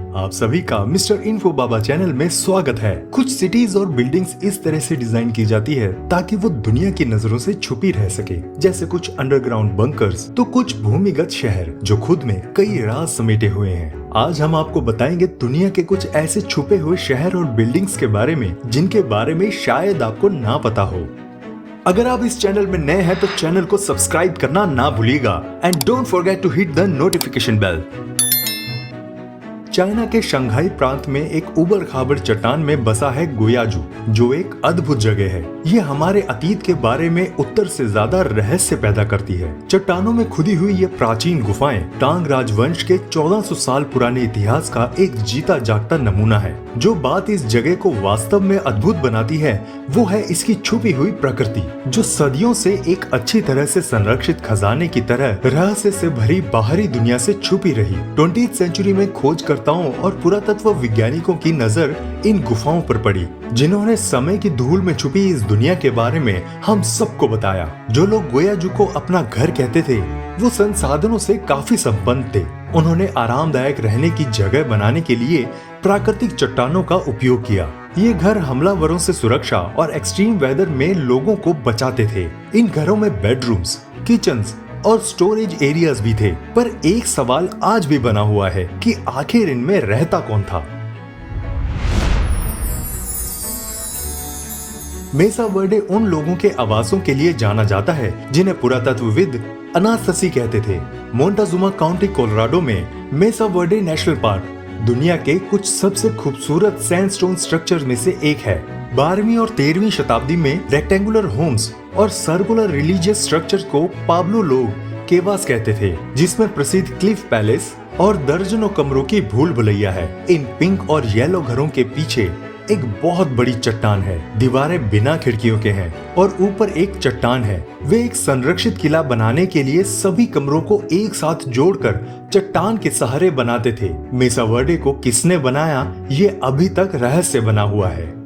आप सभी का मिस्टर इन्फो बाबा चैनल में स्वागत है। कुछ सिटीज और बिल्डिंग्स इस तरह से डिजाइन की जाती है ताकि वो दुनिया की नजरों से छुपी रह सके, जैसे कुछ अंडरग्राउंड बंकर्स तो कुछ भूमिगत शहर जो खुद में कई राज समेटे हुए हैं। आज हम आपको बताएंगे दुनिया के कुछ ऐसे छुपे हुए शहर और बिल्डिंग्स के बारे में जिनके बारे में शायद आपको ना पता हो। अगर आप इस चैनल में नए हैं तो चैनल को सब्सक्राइब करना ना भूलिएगा and don't forget to hit the notification bell. China के शंघाई प्रांत में एक उबड़ खाबड़ चट्टान में बसा है गुयाजू, जो एक अद्भुत जगह है। ये हमारे अतीत के बारे में उत्तर से ज्यादा रहस्य पैदा करती है। चट्टानों में खुदी हुई ये प्राचीन गुफाएं टांग राजवंश के 1400 साल पुराने इतिहास का एक जीता जागता नमूना है। जो बात इस जगह को वास्तव में अद्भुत बनाती है वो है इसकी छुपी हुई प्रकृति, जो सदियों से एक अच्छी तरह से संरक्षित खजाने की तरह रहस्य से भरी बाहरी दुनिया से छुपी रही। 20वीं सेंचुरी में खोजकर्ताओं और पुरातत्व वैज्ञानिकों की नजर इन गुफाओं पर पड़ी, जिन्होंने समय की धूल में छुपी इस दुनिया के बारे में हम सबको बताया। जो लोग गुयाजू को अपना घर कहते थे वो संसाधनों से काफी संपन्न थे। उन्होंने आरामदायक रहने की जगह बनाने के लिए प्राकृतिक चट्टानों का उपयोग किया। ये घर हमलावरों से सुरक्षा और एक्सट्रीम वेदर में लोगों को बचाते थे। इन घरों में बेडरूम्स, किचन्स और स्टोरेज एरियाज भी थे। पर एक सवाल आज भी बना हुआ है कि आखिर इनमें रहता कौन था। मेसा वर्डे उन लोगों के आवासों के लिए जाना जाता है जिन्हें पुरातत्वविद अनास्थसी कहते थे। मोंटाजुमा काउंटी कोलोराडो में मेसा वर्डे नेशनल पार्क दुनिया के कुछ सबसे खूबसूरत सैंडस्टोन स्ट्रक्चर में से एक है। 12वीं और 13वीं शताब्दी में रेक्टेंगुलर होम्स और सर्कुलर रिलीजियस स्ट्रक्चर को पाब्लो लोग केवास कहते थे, जिसमें प्रसिद्ध क्लिफ पैलेस और दर्जनों कमरों की भूल भुलैया है। इन पिंक और येलो घरों के पीछे एक बहुत बड़ी चट्टान है। दीवारें बिना खिड़कियों के हैं और ऊपर एक चट्टान है। वे एक संरक्षित किला बनाने के लिए सभी कमरों को एक साथ जोड़कर चट्टान के सहारे बनाते थे। मेसा वर्डे को किसने बनाया ये अभी तक रहस्य बना हुआ है।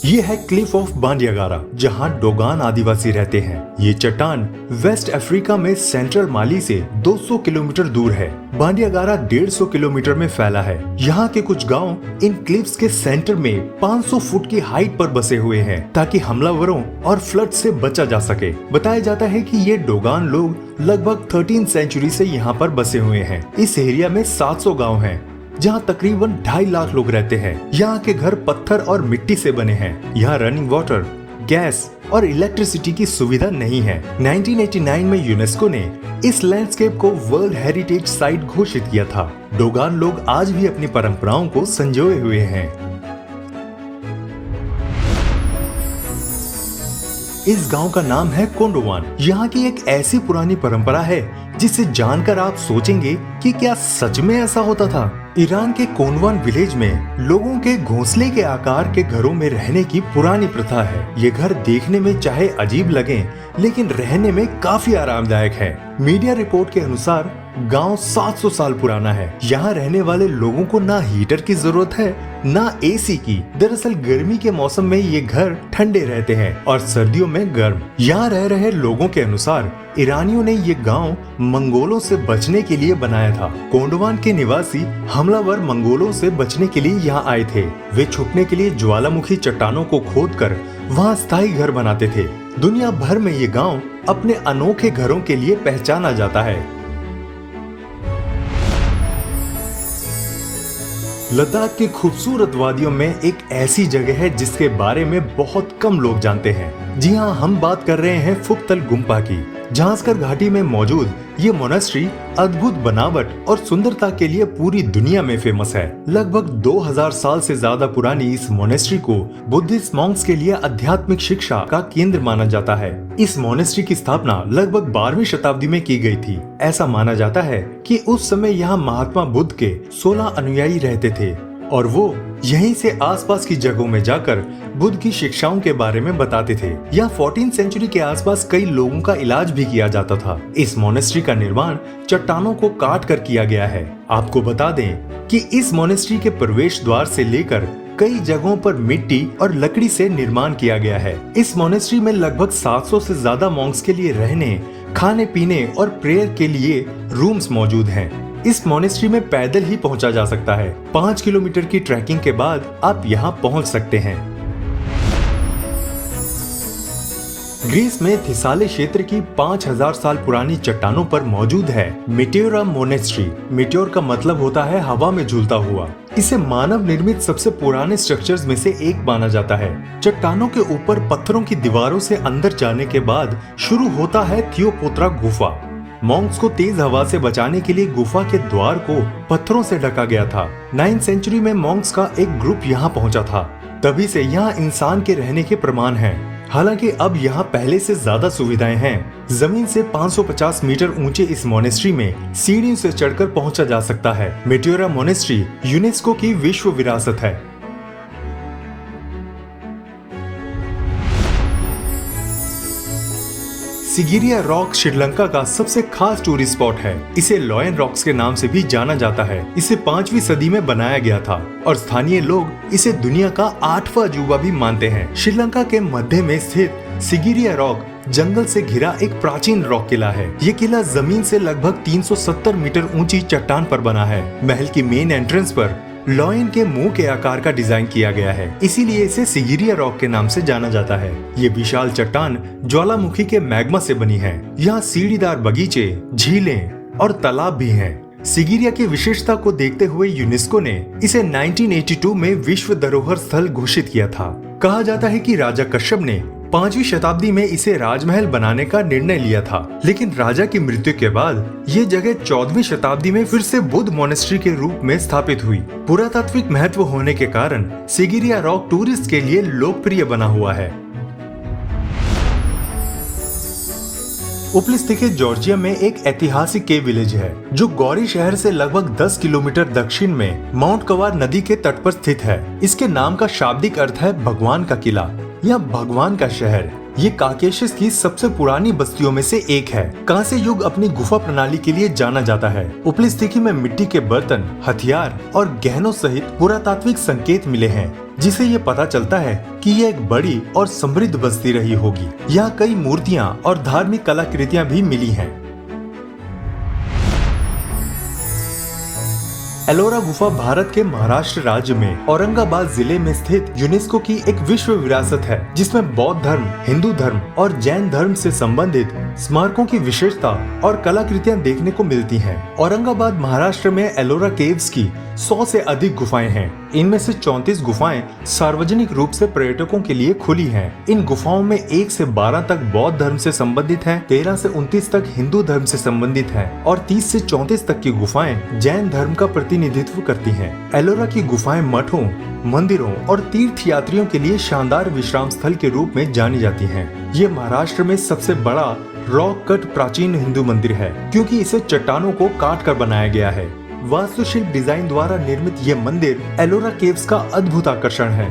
ये है क्लिफ ऑफ बांडियागारा, जहां डोगान आदिवासी रहते हैं। ये चट्टान वेस्ट अफ्रीका में सेंट्रल माली से 200 किलोमीटर दूर है। बांडियागारा 150 किलोमीटर में फैला है। यहाँ के कुछ गांव इन क्लिफ्स के सेंटर में 500 फुट की हाइट पर बसे हुए हैं ताकि हमलावरों और फ्लड से बचा जा सके। बताया जाता है कि ये डोगान लोग लगभग 13वीं सेंचुरी से यहाँ पर बसे हुए हैं। इस एरिया में 700 गाँव है जहाँ तकरीबन 2.5 लाख लोग रहते हैं। यहाँ के घर पत्थर और मिट्टी से बने हैं। यहाँ रनिंग वाटर, गैस और इलेक्ट्रिसिटी की सुविधा नहीं है। 1989 में यूनेस्को ने इस लैंडस्केप को वर्ल्ड हेरिटेज साइट घोषित किया था। डोगान लोग आज भी अपनी परंपराओं को संजोए हुए हैं। इस गांव का नाम है कोंडोवान। यहाँ की एक ऐसी पुरानी परंपरा है जिसे जानकर आप सोचेंगे कि क्या सच में ऐसा होता था। ईरान के कोंडवान विलेज में लोगों के घोंसले के आकार के घरों में रहने की पुरानी प्रथा है। ये घर देखने में चाहे अजीब लगे लेकिन रहने में काफी आरामदायक है। मीडिया रिपोर्ट के अनुसार गांव 700 साल पुराना है। यहाँ रहने वाले लोगों को ना हीटर की जरूरत है ना एसी की। दरअसल गर्मी के मौसम में ये घर ठंडे रहते हैं और सर्दियों में गर्म। यहाँ रह रहे लोगों के अनुसार ईरानियों ने ये गांव मंगोलों से बचने के लिए बनाया था। कोंडवान के निवासी हमलावर मंगोलों से बचने के लिए यहाँ आए थे। वे छुपने के लिए ज्वालामुखी चट्टानों को खोदकर वहाँ स्थायी घर बनाते थे। दुनिया भर में ये गांव अपने अनोखे घरों के लिए पहचाना जाता है। लद्दाख की खूबसूरत वादियों में एक ऐसी जगह है जिसके बारे में बहुत कम लोग जानते हैं। जी हाँ, हम बात कर रहे हैं फुकतल गुम्पा की। झांसकर घाटी में मौजूद ये मोनेस्ट्री अद्भुत बनावट और सुंदरता के लिए पूरी दुनिया में फेमस है। लगभग 2000 साल से ज्यादा पुरानी इस मोनेस्ट्री को बुद्धिस्ट मॉन्क्स के लिए आध्यात्मिक शिक्षा का केंद्र माना जाता है। इस मोनेस्ट्री की स्थापना लगभग 12वीं शताब्दी में की गई थी। ऐसा माना जाता है कि उस समय यहाँ महात्मा बुद्ध के 16 अनुयायी रहते थे और वो यहीं से आसपास की जगहों में जाकर बुद्ध की शिक्षाओं के बारे में बताते थे। यहाँ 14वीं सेंचुरी के आसपास कई लोगों का इलाज भी किया जाता था। इस मोनेस्ट्री का निर्माण चट्टानों को काट कर किया गया है। आपको बता दें कि इस मोनेस्ट्री के प्रवेश द्वार से लेकर कई जगहों पर मिट्टी और लकड़ी से निर्माण किया गया है। इस मोनेस्ट्री में लगभग 700 से ज्यादा मॉन्क्स के लिए रहने, खाने पीने और प्रेयर के लिए रूम्स मौजूद हैं। इस मोनेस्ट्री में पैदल ही पहुंचा जा सकता है। 5 किलोमीटर की ट्रैकिंग के बाद आप यहाँ पहुंच सकते हैं। ग्रीस में थिसाले क्षेत्र की 5000 साल पुरानी चट्टानों पर मौजूद है मेटेओरा मोनेस्ट्री। मेटेओर का मतलब होता है हवा में झूलता हुआ। इसे मानव निर्मित सबसे पुराने स्ट्रक्चर्स में से एक माना जाता है। चट्टानों के ऊपर पत्थरों की दीवारों से अंदर जाने के बाद शुरू होता है थियोपोत्रा गुफा। मॉन्क्स को तेज हवा से बचाने के लिए गुफा के द्वार को पत्थरों से ढका गया था। 9वीं सेंचुरी में मॉन्क्स का एक ग्रुप यहाँ पहुंचा था। तभी से यहाँ इंसान के रहने के प्रमाण हैं। हालांकि अब यहाँ पहले से ज्यादा सुविधाएं हैं। जमीन से 550 मीटर ऊंचे इस मोनेस्ट्री में सीढ़ियों से चढ़कर पहुंचा जा सकता है। मेटेओरा मोनेस्ट्री यूनेस्को की विश्व विरासत है। सिगिरिया रॉक श्रीलंका का सबसे खास टूरिस्ट स्पॉट है। इसे लॉयन रॉक्स के नाम से भी जाना जाता है। इसे 5वीं सदी में बनाया गया था और स्थानीय लोग इसे दुनिया का 8वां अजूबा भी मानते हैं। श्रीलंका के मध्य में स्थित सिगिरिया रॉक जंगल से घिरा एक प्राचीन रॉक किला है। ये किला जमीन से लगभग 370 मीटर ऊंची चट्टान पर बना है। महल की मेन एंट्रेंस पर लॉयन के मुंह के आकार का डिजाइन किया गया है, इसीलिए इसे सिगिरिया रॉक के नाम से जाना जाता है। ये विशाल चट्टान ज्वालामुखी के मैग्मा से बनी है। यहाँ सीढ़ीदार बगीचे, झीलें और तालाब भी हैं। सिगिरिया की विशेषता को देखते हुए यूनेस्को ने इसे 1982 में विश्व धरोहर स्थल घोषित किया था। कहा जाता है कि राजा कश्यप ने 5वीं शताब्दी में इसे राजमहल बनाने का निर्णय लिया था, लेकिन राजा की मृत्यु के बाद ये जगह 14वीं शताब्दी में फिर से बुद्ध मोनेस्ट्री के रूप में स्थापित हुई। पुरातात्विक महत्व होने के कारण सिगिरिया रॉक टूरिस्ट के लिए लोकप्रिय बना हुआ है। उपलिस्थिके जॉर्जिया में एक ऐतिहासिक केव विलेज है जो गौरी शहर से लगभग 10 किलोमीटर दक्षिण में माउंट कवार नदी के तट पर स्थित है। इसके नाम का शाब्दिक अर्थ है भगवान का किला या भगवान का शहर। ये काकेशस की सबसे पुरानी बस्तियों में से एक है। कांस्य युग अपनी गुफा प्रणाली के लिए जाना जाता है। उपलिस्थिकी में मिट्टी के बर्तन, हथियार और गहनों सहित पुरातात्विक संकेत मिले हैं, जिसे ये पता चलता है कि यह एक बड़ी और समृद्ध बस्ती रही होगी। यहाँ कई मूर्तियाँ और धार्मिक कलाकृतियाँ भी मिली हैं। एलोरा गुफा भारत के महाराष्ट्र राज्य में औरंगाबाद जिले में स्थित यूनेस्को की एक विश्व विरासत है, जिसमें बौद्ध धर्म, हिंदू धर्म और जैन धर्म से संबंधित स्मारकों की विशेषता और कलाकृतियां देखने को मिलती हैं। औरंगाबाद महाराष्ट्र में एलोरा केव्स की 100 से अधिक गुफाएं हैं। इनमें से 34 गुफाएं सार्वजनिक रूप से पर्यटकों के लिए खुली हैं। इन गुफाओं में 1 से 12 तक बौद्ध धर्म से संबंधित हैं, 13 से 29 तक हिंदू धर्म से संबंधित हैं और 30 से 34 तक की गुफाएं जैन धर्म का प्रतिनिधित्व करती हैं। एलोरा की गुफाएं मठों, मंदिरों और तीर्थ यात्रियों के लिए शानदार विश्राम स्थल के रूप में जानी जाती हैं। ये महाराष्ट्र में सबसे बड़ा रॉक कट प्राचीन हिंदू मंदिर है, क्योंकि इसे चट्टानों को काट कर बनाया गया है। वास्तुशिल्प डिजाइन द्वारा निर्मित ये मंदिर एलोरा केव्स का अद्भुत आकर्षण है।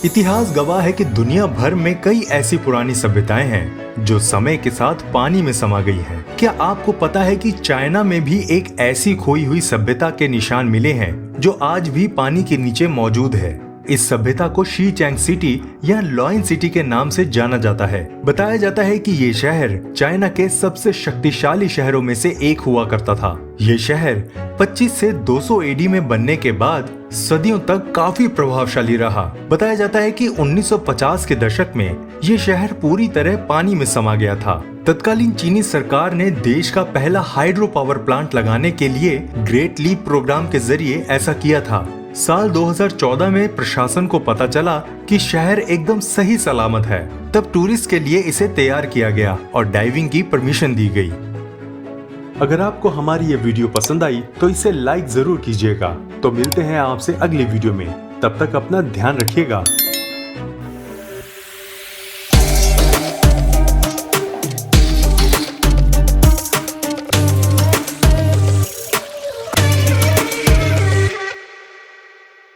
इतिहास गवाह है कि दुनिया भर में कई ऐसी पुरानी सभ्यताएं हैं जो समय के साथ पानी में समा गई हैं। क्या आपको पता है कि चाइना में भी एक ऐसी खोई हुई सभ्यता के निशान मिले हैं जो आज भी पानी के नीचे मौजूद है? इस सभ्यता को शी चैंग सिटी या लॉयन सिटी के नाम से जाना जाता है। बताया जाता है कि ये शहर चाइना के सबसे शक्तिशाली शहरों में से एक हुआ करता था। ये शहर 25 से 200 एडी में बनने के बाद सदियों तक काफी प्रभावशाली रहा। बताया जाता है कि 1950 के दशक में ये शहर पूरी तरह पानी में समा गया था। तत्कालीन चीनी सरकार ने देश का पहला हाइड्रो पावर प्लांट लगाने के लिए ग्रेट लीप प्रोग्राम के जरिए ऐसा किया था। साल 2014 में प्रशासन को पता चला कि शहर एकदम सही सलामत है। तब टूरिस्ट के लिए इसे तैयार किया गया और डाइविंग की परमिशन दी गई। अगर आपको हमारी ये वीडियो पसंद आई तो इसे लाइक जरूर कीजिएगा। तो मिलते हैं आपसे अगली वीडियो में। तब तक अपना ध्यान रखिएगा।